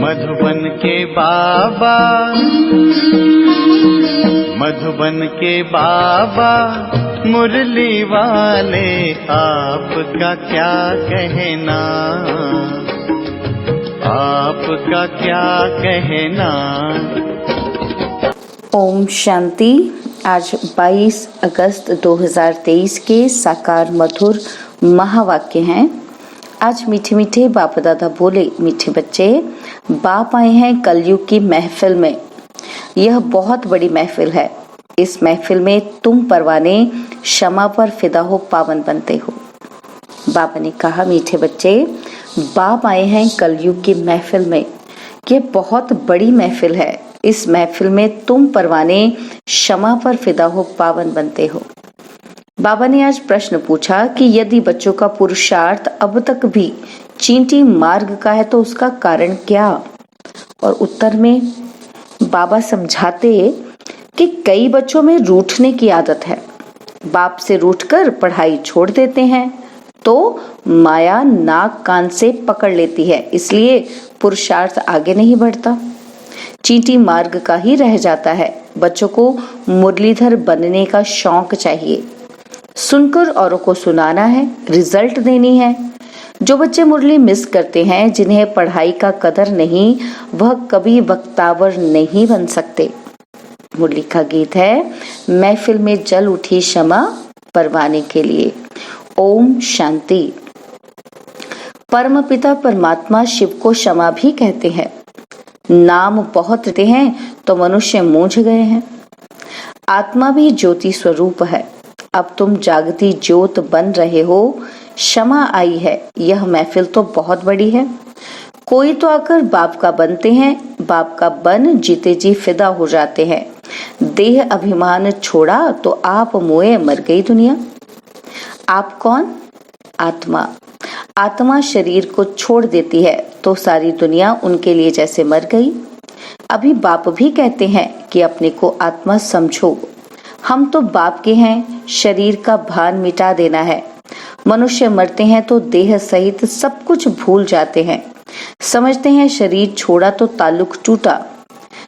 मधुबन के बाबा, मधुबन के बाबा मुरली वाले, आपका क्या कहना, आपका क्या कहना। ओम शांति। आज 22 अगस्त 2023 के साकार मधुर महावाक्य हैं। आज मीठे मीठे बाप दादा बोले, मीठे बच्चे, बाप आए हैं कलयुग की महफिल में। यह बहुत बड़ी महफिल है। इस महफिल में तुम परवाने क्षमा पर फिदा हो, पावन बनते हो। बाबा ने कहा, मीठे बच्चे, बाप आए हैं कलयुग की महफिल में। यह बहुत बड़ी महफिल है। इस महफिल में तुम परवाने क्षमा पर फिदा हो, पावन बनते हो। बाबा ने आज प्रश्न पूछा कि यदि बच्चों का पुरुषार्थ अब तक भी चींटी मार्ग का है तो उसका कारण क्या। और उत्तर में बाबा समझाते कि कई बच्चों में रूठने की आदत है। बाप से रूठकर पढ़ाई छोड़ देते हैं तो माया नाक कान से पकड़ लेती है, इसलिए पुरुषार्थ आगे नहीं बढ़ता, चींटी मार्ग का ही रह जाता है। बच्चों को मुरलीधर बनने का शौक चाहिए, सुनकर औरों को सुनाना है, रिजल्ट देनी है। जो बच्चे मुरली मिस करते हैं, जिन्हें पढ़ाई का कदर नहीं, वह कभी वक्तावर नहीं बन सकते। मुरली का गीत है, महफिल में जल उठी क्षमा परवाने के लिए। ओम शांति। परमपिता परमात्मा शिव को क्षमा भी कहते हैं। नाम बहुत लेते हैं तो मनुष्य मूंझ गए हैं। आत्मा भी ज्योति स्वरूप है। अब तुम जागती ज्योत बन रहे हो। क्षमा आई है। यह महफिल तो बहुत बड़ी है। कोई तो आकर बाप का बनते हैं, बाप का बन जीते जी फिदा हो जाते हैं। देह अभिमान छोड़ा तो आप मोए मर गई दुनिया। आप कौन? आत्मा। आत्मा शरीर को छोड़ देती है तो सारी दुनिया उनके लिए जैसे मर गई। अभी बाप भी कहते हैं कि अपने को आत्मा समझो। हम तो बाप के हैं, शरीर का भान मिटा देना है। मनुष्य मरते हैं तो देह सहित सब कुछ भूल जाते हैं। समझते हैं शरीर छोड़ा तो ताल्लुक टूटा।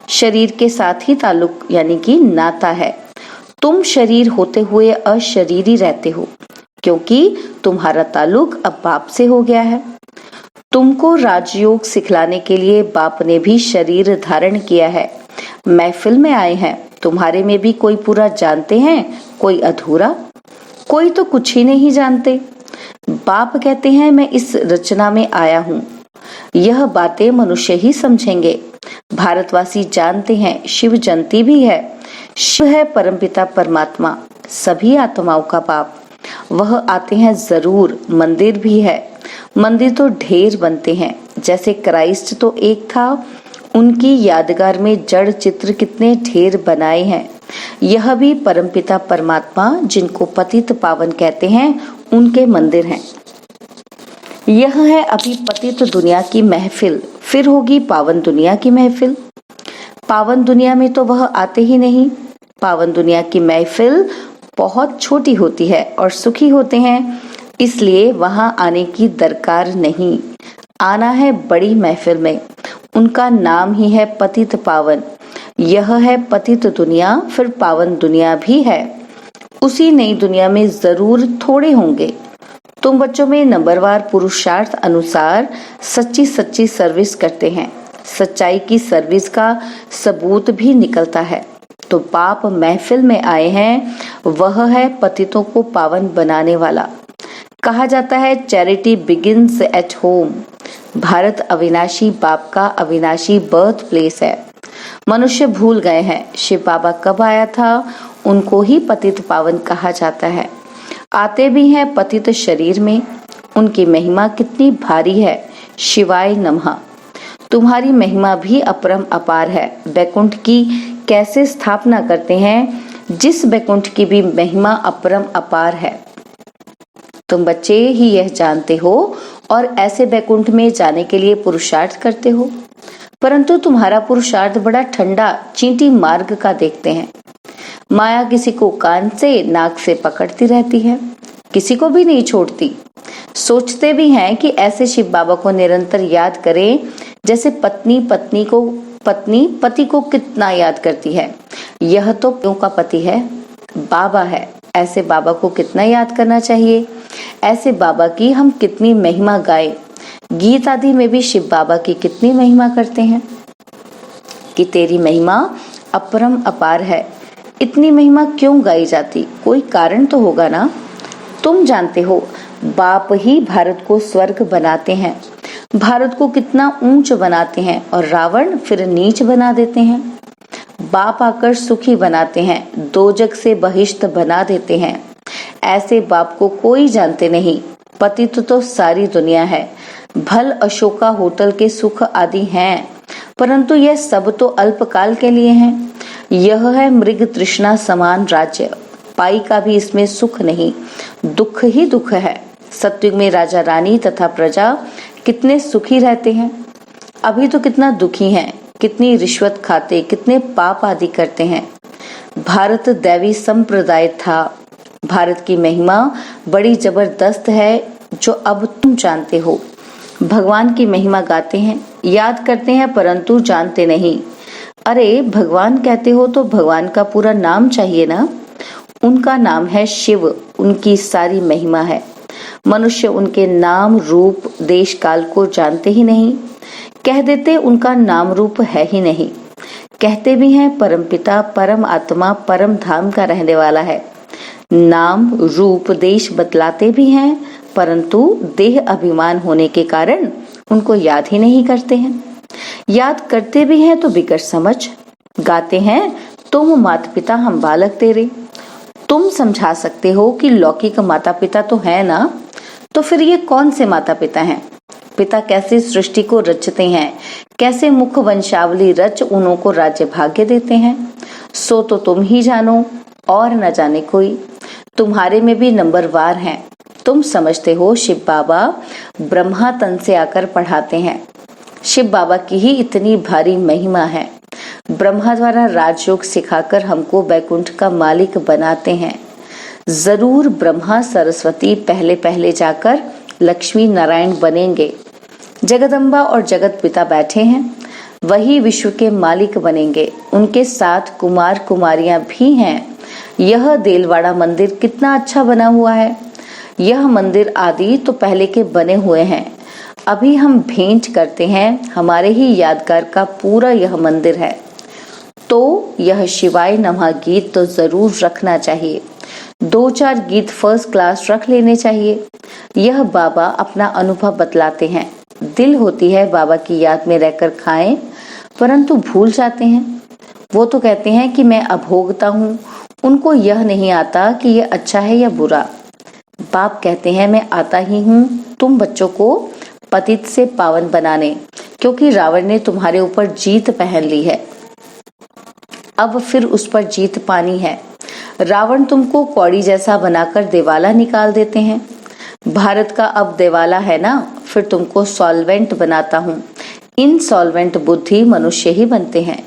शरीर के साथ ही ताल्लुक यानी कि नाता है। तुम शरीर होते हुए अशरीरी रहते हो, क्योंकि तुम्हारा ताल्लुक अब बाप से हो गया है। तुमको राजयोग सिखलाने के लिए बाप ने भी शरीर धारण किया है। महफिल में आए हैं। तुम्हारे में भी कोई पूरा जानते हैं, कोई अधूरा, कोई तो कुछ ही नहीं जानते। बाप कहते हैं, मैं इस रचना में आया हूँ। यह बातें मनुष्य ही समझेंगे। भारतवासी जानते हैं, शिव जयंती भी है। शिव है परमपिता परमात्मा, सभी आत्माओं का बाप। वह आते हैं जरूर। मंदिर भी है। मंदिर तो ढेर बनते हैं। जैसे क्राइस्ट तो एक था, उनकी यादगार में जड़ चित्र कितने ढेर बनाए हैं। यह भी परमपिता परमात्मा, जिनको पतित पावन कहते हैं, उनके मंदिर हैं। यह है अभी पतित दुनिया की महफिल, फिर होगी पावन दुनिया की महफिल। पावन दुनिया में तो वह आते ही नहीं। पावन दुनिया की महफिल बहुत छोटी होती है और सुखी होते हैं, इसलिए वहां आने की दरकार नहीं। आना है बड़ी महफिल में। उनका नाम ही है पतित पावन। यह है पतित दुनिया, फिर पावन दुनिया भी है। उसी नई दुनिया में जरूर थोड़े होंगे। तुम बच्चों में नंबरवार पुरुषार्थ अनुसार सच्ची सच्ची सर्विस करते हैं। सच्चाई की सर्विस का सबूत भी निकलता है। तो बाप महफिल में आए हैं, वह है पतितों को पावन बनाने वाला। कहा जाता है, charity begins at home. Bharat अविनाशी बाप का अविनाशी बर्थ प्लेस है। मनुष्य भूल गए हैं शिव बाबा कब आया था। उनको ही पतित पावन कहा जाता है। आते भी हैं पतित शरीर में। उनकी महिमा कितनी भारी है। शिवाय नमः। तुम्हारी महिमा भी अपरम अपार है। वैकुंठ की कैसे स्थापना करते हैं, जिस वैकुंठ की भी महिमा अपरम अपार है। तुम बच्चे ही यह जानते हो और ऐसे वैकुंठ में जाने के लिए पुरुषार्थ करते हो, परंतु तुम्हारा पुरुषार्थ बड़ा ठंडा चींटी मार्ग का देखते हैं। माया किसी को कान से नाक से पकड़ती रहती है, किसी को भी नहीं छोड़ती। सोचते भी हैं कि ऐसे शिव बाबा को निरंतर याद करें जैसे पत्नी पति को कितना याद करती है। यह तो क्यों का पति है, बाबा है, ऐसे बाबा को कितना याद करना चाहिए। ऐसे बाबा की हम कितनी महिमा गाएं। गीत आदि में भी शिव बाबा की कितनी महिमा करते हैं कि तेरी महिमा अपरम अपार है। इतनी महिमा क्यों गाई जाती, कोई कारण तो होगा ना। तुम जानते हो बाप ही भारत को स्वर्ग बनाते हैं, भारत को कितना ऊंच बनाते हैं और रावण फिर नीच बना देते हैं। बाप आकर सुखी बनाते हैं, दोजक से बहिष्ठ बना देते हैं। ऐसे बाप को कोई जानते नहीं। पतित तो सारी दुनिया है, भल अशोका होटल के सुख आदि हैं, परंतु यह सब तो अल्पकाल के लिए हैं। यह है मृग तृष्णा समान राज्य, पाई का भी इसमें सुख नहीं, दुख ही दुख है। सत्युग में राजा रानी तथा प्रजा कितने सुखी रहते हैं, अभी तो कितना दुखी हैं, कितनी रिश्वत खाते, कितने पाप आदि करते हैं। भारत दैवी संप्रदाय था। भारत की महिमा बड़ी जबरदस्त है, जो अब तुम जानते हो। भगवान की महिमा गाते हैं, याद करते हैं, परंतु जानते नहीं। अरे भगवान कहते हो तो भगवान का पूरा नाम चाहिए ना। उनका नाम है शिव, उनकी सारी महिमा है। मनुष्य उनके नाम रूप देश काल को जानते ही नहीं, कह देते उनका नाम रूप है ही नहीं। कहते भी हैं परमपिता परम आत्मा परम धाम का रहने वाला है। नाम रूप देश बतलाते भी हैं, परंतु देह अभिमान होने के कारण उनको याद ही नहीं करते हैं। याद करते भी हैं तो बिगड़ समझ। गाते हैं तुम माता पिता हम बालक तेरे। तुम समझा सकते हो कि लौकिक माता पिता तो है ना, तो फिर ये कौन से माता पिता हैं। पिता कैसे सृष्टि को रचते हैं, कैसे मुख वंशावली रच उन्हों को राज्य भाग्य देते हैं, सो तो तुम ही जानो और न जाने कोई। तुम्हारे में भी नंबरवार हैं। तुम समझते हो शिव बाबा ब्रह्मा तन से आकर पढ़ाते हैं। शिव बाबा की ही इतनी भारी महिमा है। ब्रह्मा द्वारा राजयोग सिखाकर हमको वैकुंठ का मालिक बनाते हैं। जरूर ब्रह्मा सरस्वती पहले पहले जाकर लक्ष्मी नारायण बनेंगे। जगदम्बा और जगत पिता बैठे हैं, वही विश्व के मालिक बनेंगे। उनके साथ कुमार कुमारियां भी हैं। यह देलवाड़ा मंदिर कितना अच्छा बना हुआ है। यह मंदिर आदि तो पहले के बने हुए हैं, अभी हम भेंट करते हैं। हमारे ही यादगार का पूरा यह मंदिर है। तो यह शिवाय नमः गीत तो जरूर रखना चाहिए। 2-4 गीत फर्स्ट क्लास रख लेने चाहिए। यह बाबा अपना अनुभव बतलाते हैं। दिल होती है बाबा की याद में रहकर खाएं, परंतु भूल जाते हैं। वो तो कहते हैं कि मैं अभोगता हूँ, उनको यह नहीं आता कि यह अच्छा है या बुरा। बाप कहते हैं मैं आता ही हूँ तुम बच्चों को पतित से पावन बनाने, क्योंकि रावण ने तुम्हारे ऊपर जीत पहन ली है, अब फिर उस पर जीत पानी है। रावण तुमको कौड़ी जैसा बनाकर देवाला निकाल देते हैं। भारत का अब देवाला है ना, फिर तुमको सॉल्वेंट बनाता हूँ। इनसॉल्वेंट बुद्धि मनुष्य ही बनते हैं।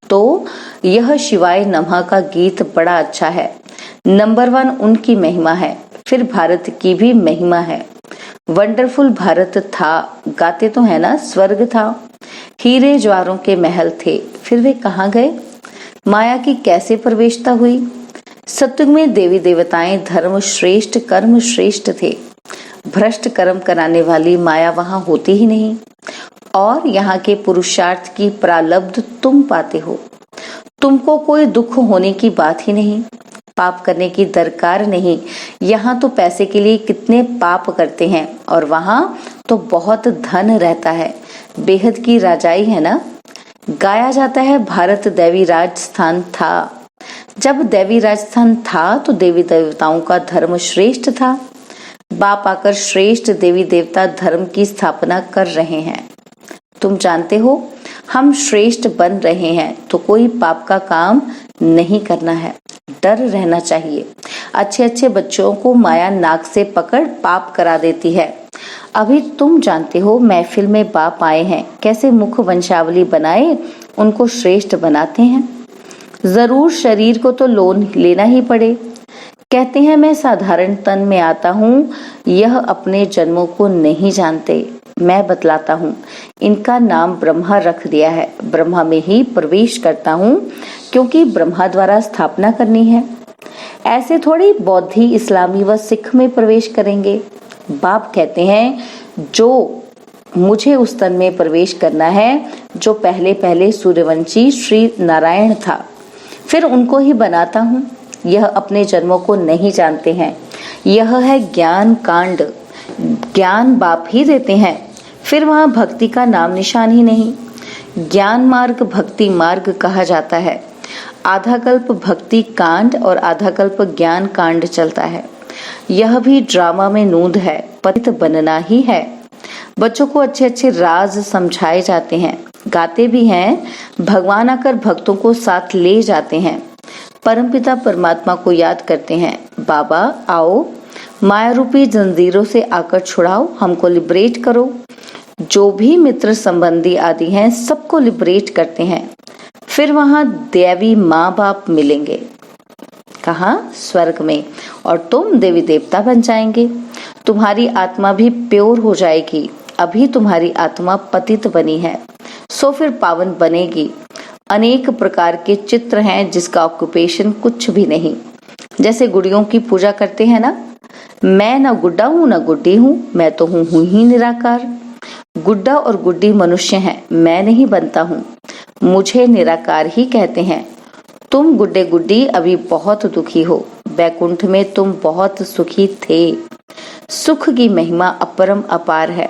तो यह शिवाय नमः का गीत बड़ा अच्छा है। नंबर 1 उनकी महिमा है, फिर भारत की भी महिमा है। वंडरफुल भारत था, गाते तो है ना, स्वर्ग था। हीरे ज्वारों के महल थे, फिर वे कहाँ गए। माया की कैसे प्रवेशता हुई। सत्युग में देवी देवताएं धर्म श्रेष्ठ कर्म श्रेष्ठ थे। भ्रष्ट कर्म कराने वाली माया वहां होती ही नहीं। और यहाँ के पुरुषार्थ की प्रालब्ध तुम पाते हो। तुमको कोई दुख होने की बात ही नहीं, पाप करने की दरकार नहीं। यहाँ तो पैसे के लिए कितने पाप करते हैं, और वहां तो बहुत धन रहता है। बेहद की राजाई है ना। गाया जाता है भारत दैवी राजस्थान था। जब दैवी राजस्थान था तो देवी देवताओं का धर्म श्रेष्ठ था। बाप आकर श्रेष्ठ देवी देवता धर्म की स्थापना कर रहे हैं। तुम जानते हो हम श्रेष्ठ बन रहे हैं, तो कोई पाप का काम नहीं करना है, डर रहना चाहिए। अच्छे अच्छे बच्चों को माया नाक से पकड़ पाप करा देती है। अभी तुम जानते हो महफिल में बाप आए हैं, कैसे मुख वंशावली बनाए उनको श्रेष्ठ बनाते हैं। जरूर शरीर को तो लोन लेना ही पड़े। कहते हैं मैं साधारण तन में आता हूँ, यह अपने जन्मों को नहीं जानते। मैं बतलाता हूँ। इनका नाम ब्रह्मा रख दिया है। ब्रह्मा में ही प्रवेश करता हूँ क्योंकि ब्रह्मा द्वारा स्थापना करनी है। ऐसे थोड़ी बौद्धि, इस्लामी व सिख में प्रवेश करेंगे। बाप कहते हैं जो मुझे उस तन में प्रवेश करना है जो पहले पहले सूर्यवंशी श्री नारायण था, फिर उनको ही बनाता हूँ। यह अपने जन्मों को नहीं जानते हैं। यह है ज्ञान कांड। ज्ञान बाप ही देते हैं, फिर वहाँ भक्ति का नाम निशान ही नहीं। ज्ञान मार्ग भक्ति मार्ग कहा जाता है। आधा कल्प भक्ति कांड और आधा कल्प ज्ञान कांड चलता है। यह भी ड्रामा में नूंद है, पतित बनना ही है। बच्चों को अच्छे अच्छे राज समझाए जाते हैं, गाते भी हैं। भगवान आकर भक्तों को साथ ले जाते हैं। परमपिता परमात्मा को याद करते हैं, बाबा आओ, माया रूपी जंजीरों से आकर छुड़ाओ, हमको लिबरेट करो। जो भी मित्र संबंधी आदि हैं सबको लिबरेट करते हैं। फिर वहां देवी माँ बाप मिलेंगे। कहाँ? स्वर्ग में। और तुम देवी देवता बन जाएंगे। तुम्हारी आत्मा भी प्योर हो जाएगी। अभी तुम्हारी आत्मा पतित बनी है, सो फिर पावन बनेगी। अनेक प्रकार के चित्र हैं जिसका ऑक्यूपेशन कुछ भी नहीं। जैसे गुड़ियों की पूजा करते हैं ना, मैं ना गुड्डा हूँ ना गुड्डी हूँ, मैं तो हूँ ही निराकार। गुड्डा और गुड्डी मनुष्य हैं, मैं नहीं बनता हूँ। मुझे निराकार ही कहते हैं। तुम गुड्डे गुड्डी अभी बहुत दुखी हो। बैकुंठ में तुम बहुत सुखी थे। सुख की महिमा अपरम अपार है,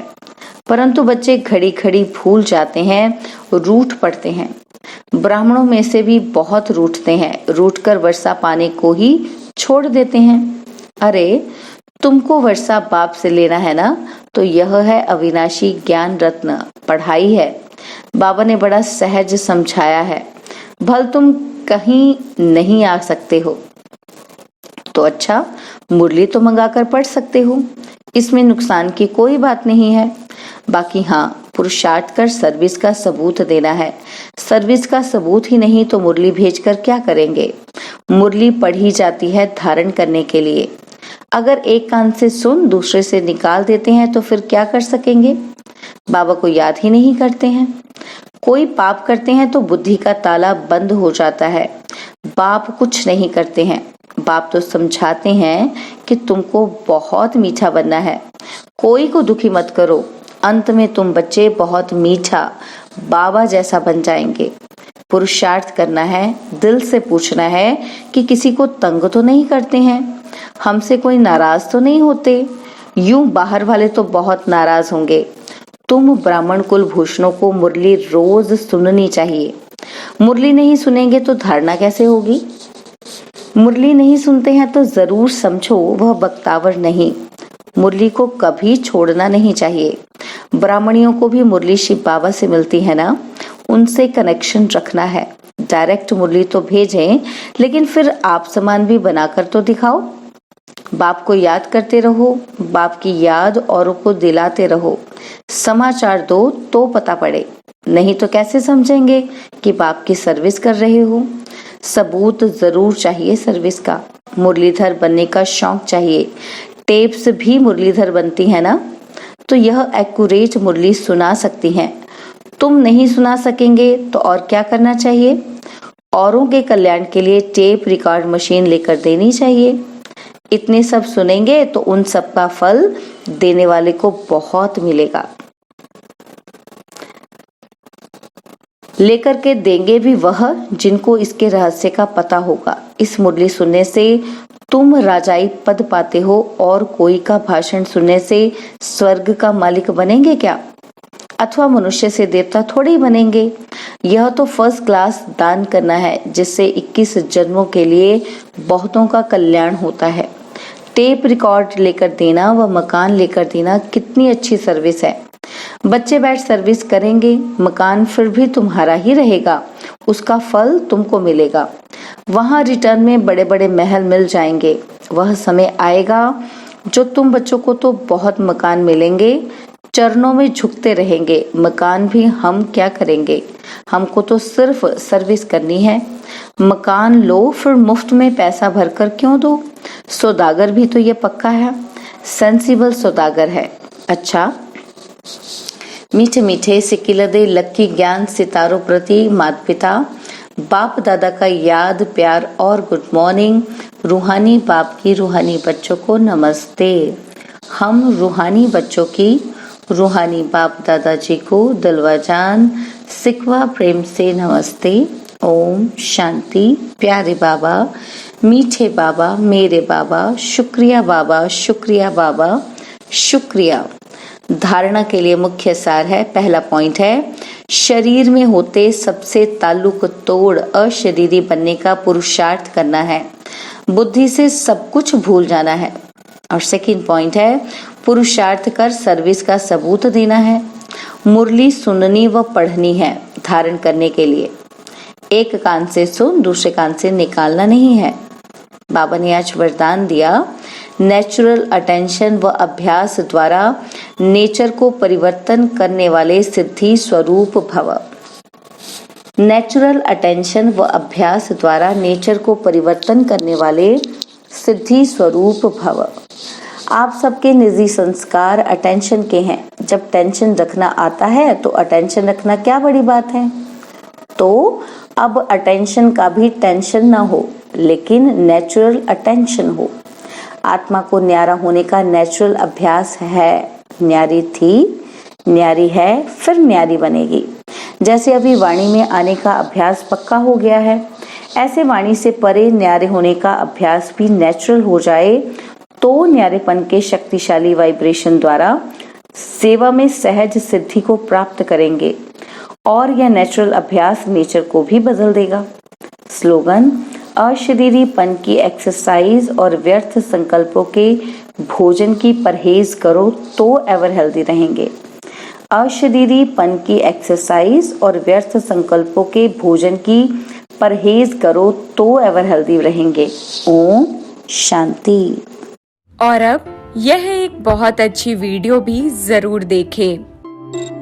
परंतु बच्चे घड़ी घड़ी भूल जाते हैं, रूठ पड़ते हैं। ब्राह्मणों में से भी बहुत रूठते हैं, रूठकर वर्षा पाने को ही छोड़ देते हैं। अरे तुमको वर्षा बाप से लेना है ना, तो यह है अविनाशी ज्ञान रत्न, पढ़ाई है। बाबा ने बड़ा सहज समझाया है। भल तुम कहीं नहीं आ सकते हो तो अच्छा, मुरली तो मंगाकर पढ़ सकते हो, इसमें नुकसान की कोई बात नहीं है। बाकी हाँ, पुरुषार्थ कर सर्विस का सबूत देना है। सर्विस का सबूत ही नहीं तो मुरली भेजकर क्या करेंगे? मुरली पढ़ी जाती है धारण करने के लिए। अगर एक कान से सुन दूसरे से निकाल देते हैं तो फिर क्या कर सकेंगे? बाबा को याद ही नहीं करते हैं। कोई पाप करते हैं तो बुद्धि का ताला बंद हो जाता है। बाप कुछ नहीं करते हैं। बाप तो समझाते हैं कि तुमको बहुत मीठा बनना है, कोई को दुखी मत करो। अंत में तुम बच्चे बहुत मीठा बाबा जैसा बन जाएंगे। पुरुषार्थ करना है, दिल से पूछना है कि किसी को तंग तो नहीं करते हैं, हमसे कोई नाराज तो नहीं होते। यूं बाहर वाले तो बहुत नाराज होंगे। तुम ब्राह्मण कुल भूषणों को मुरली रोज सुननी चाहिए। मुरली नहीं सुनेंगे तो धारणा कैसे होगी? मुरली नहीं सुनते हैं तो जरूर समझो वह बख्तावर नहीं। मुरली को कभी छोड़ना नहीं चाहिए। ब्राह्मणियों को भी मुरली शिव बाबा से मिलती है ना, उनसे कनेक्शन रखना है। डायरेक्ट मुरली तो भेजें, लेकिन फिर आप समान भी बनाकर तो दिखाओ। बाप को याद करते रहो, बाप की याद औरों को दिलाते रहो। समाचार दो तो पता पड़े, नहीं तो कैसे समझेंगे कि बाप की सर्विस कर रहे हो? सबूत जरूर चाहिए सर्विस का। मुरलीधर बनने का शौक चाहिए। टेप्स भी मुरलीधर बनती है ना, तो यह एक्यूरेट मुरली सुना सकती हैं। तुम नहीं सुना सकेंगे तो और क्या करना चाहिए? औरों के कल्याण के लिए टेप रिकॉर्ड मशीन लेकर देनी चाहिए। इतने सब सुनेंगे तो उन सब का फल देने वाले को बहुत मिलेगा। लेकर के देंगे भी वह जिनको इसके रहस्य का पता होगा। इस मुरली सुनने से तुम राजाई पद पाते हो, और कोई का भाषण सुनने से स्वर्ग का मालिक बनेंगे क्या? अथवा मनुष्य से देवता थोड़े ही बनेंगे। यह तो फर्स्ट क्लास दान करना है, जिससे 21 जन्मों के लिए बहुतों का कल्याण होता है। टेप रिकॉर्ड लेकर देना व मकान लेकर देना कितनी अच्छी सर्विस है। बच्चे बैठ सर्विस करेंगे, मकान फिर भी तुम्हारा ही रहेगा, उसका फल तुमको मिलेगा। वहां रिटर्न में बड़े बड़े महल मिल जाएंगे। वह समय आएगा जो तुम बच्चों को तो बहुत मकान मिलेंगे, चरणों में झुकते रहेंगे। मकान भी हम क्या करेंगे, हमको तो सिर्फ सर्विस करनी है। मकान लो फिर मुफ्त में पैसा भरकर क्यों दो? सौदागर भी तो ये पक्का है, सेंसिबल सौदागर है। अच्छा, मीठे मीठे सिकिलदे लक्की ज्ञान सितारों प्रति माता पिता बाप दादा का याद प्यार और गुड मॉर्निंग। रूहानी बाप की रूहानी बच्चों को नमस्ते। हम रूहानी बच्चों की रूहानी बाप दादाजी को दिलवा जान सिकवा प्रेम से नमस्ते। ओम शांति। प्यारे बाबा, मीठे बाबा, मेरे बाबा, शुक्रिया बाबा, शुक्रिया बाबा, शुक्रिया। धारणा के लिए मुख्य सार है। पहला पॉइंट है, शरीर में होते सबसे ताल्लुक तोड़ अशरीरी बनने का पुरुषार्थ करना है। बुद्धि से सब कुछ भूल जाना है। और सेकंड पॉइंट है, पुरुषार्थ कर सर्विस का सबूत देना है। मुरली सुननी व पढ़नी है धारण करने के लिए। एक कान से सुन, दूसरे कान से निकालना नहीं है। बाबा ने आज वरदान दिया, नेचुरल अटेंशन व अभ्यास द्वारा नेचर को परिवर्तन करने वाले सिद्धि स्वरूप भव। नेचुरल अटेंशन व अभ्यास द्वारा नेचर को परिवर्तन करने वाले सिद्धि स्वरूप भव। आप सबके निजी संस्कार अटेंशन के हैं। जब टेंशन रखना आता है तो अटेंशन रखना क्या बड़ी बात है। तो अब अटेंशन का भी टेंशन ना हो, लेकिन नेचुरल अटेंशन हो। आत्मा को न्यारा होने का नेचुरल अभ्यास है। न्यारी थी, न्यारी है, फिर न्यारी बनेगी। जैसे अभी वाणी में आने का अभ्यास पक्का हो गया है, ऐसे वाणी से परे न्यारे होने का अभ्यास भी नेचुरल हो जाए तो न्यारेपन के शक्तिशाली वाइब्रेशन द्वारा सेवा में सहज सिद्धि को प्राप्त करेंगे और यह नेचुरल अभ्यास नेचर को भी बदल देगा। स्लोगन, अशरीरीपन की एक्सरसाइज और व्यर्थ संकल्पों के भोजन की परहेज करो तो एवर हेल्दी रहेंगे। अशरीरीपन की एक्सरसाइज और व्यर्थ संकल्पों के भोजन की परहेज करो तो एवर हेल्दी रहेंगे। ओम शांति। और अब यह एक बहुत अच्छी वीडियो भी जरूर देखें।